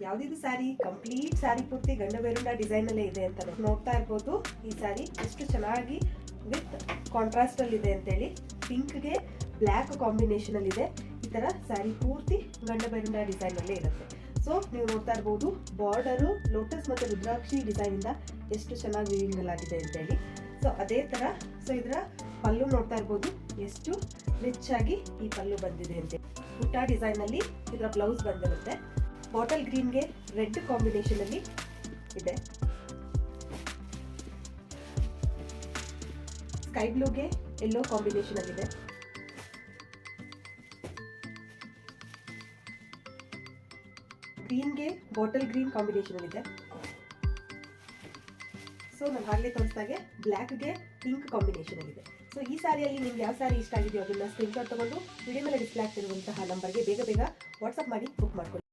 ಯಾವ್ದಿದು sari complete sari ಪೂರ್ತಿ ಗಂಡ ಬೇರುಂಡ design ಅಲ್ಲೇ ಇದೆ ಅಂತ ನೋಡ್ತಾ ಇರ್ಬೋದು. ಈ ಸ್ಯಾರಿ ಎಷ್ಟು ಚೆನ್ನಾಗಿ ವಿತ್ ಕಾಂಟ್ರಾಸ್ಟ್ ಅಲ್ಲಿ ಇದೆ ಅಂತೇಳಿ, ಪಿಂಕ್ಗೆ ಬ್ಲ್ಯಾಕ್ ಕಾಂಬಿನೇಷನ್ ಅಲ್ಲಿ ಇದೆ. ಈ ತರ ಸ್ಯಾರಿ ಪೂರ್ತಿ ಗಂಡ ಬೇರುಂಡ ಡಿಸೈನ್ ಅಲ್ಲೇ ಇರುತ್ತೆ. ಸೊ ನೀವು ನೋಡ್ತಾ ಇರ್ಬೋದು ಬಾರ್ಡರು ಲೋಟಸ್ ಮತ್ತೆ ರುದ್ರಾಕ್ಷಿ ಡಿಸೈನ್ ಇಂದ ಎಷ್ಟು ಚೆನ್ನಾಗಿ ವೀವಿಂಗ್ ಆಗಿದೆ ಅಂತೇಳಿ. ಸೊ ಅದೇ ತರ ಸೊ ಇದರ ಪಲ್ಲು ನೋಡ್ತಾ ಇರ್ಬೋದು ಎಷ್ಟು ರಿಚ್ ಆಗಿ ಈ ಪಲ್ಲು ಬಂದಿದೆ ಅಂತ. ಬುಟ್ಟ ಡಿಸೈನ್ ಅಲ್ಲಿ ಇದರ ಬ್ಲೌಸ್ ಬಂದಿರುತ್ತೆ. ಬಾಟಲ್ ಗ್ರೀನ್ಗೆ ರೆಡ್ ಕಾಂಬಿನೇಷನ್ ಅಲ್ಲಿ ಇದೆ. ಸ್ಕೈ ಬ್ಲೂಗೆ ಯೆಲ್ಲೋ ಕಾಂಬಿನೇಷನ್ ಅಲ್ಲಿ ಇದೆ. ಗ್ರೀನ್ಗೆ ಬಾಟಲ್ ಗ್ರೀನ್ ಕಾಂಬಿನೇಷನ್ ಅಲ್ಲಿ ಇದೆ. ಸೊ ನಾನು ಆಗಲೇ ತೋರಿಸ್ದಾಗೆ ಬ್ಲ್ಯಾಕ್ಗೆ ಪಿಂಕ್ ಕಾಂಬಿನೇಷನ್ ಅಲ್ಲಿ ಇದೆ. ಸೊ ಈ ಸ್ಯಾರಿಯಲ್ಲಿ ನಿಮ್ಗೆ ಯಾವ ಸ್ಯಾರಿ ಇಷ್ಟ ಆಗಿದೆಯೋ ಅದನ್ನ ಸ್ಕ್ರೀನ್ಶಾಟ್ ತಗೊಂಡು ವಿಡಿಯೋ ಮೇಲೆ ಡಿಸ್ಪ್ಲೇ ಆಗ್ತಿರುವಂತಹ ನಂಬರ್ಗೆ ಬೇಗ ವಾಟ್ಸ್ಆಪ್ ಮಾಡಿ ಬುಕ್ ಮಾಡ್ಕೊಳ್ಳಿ.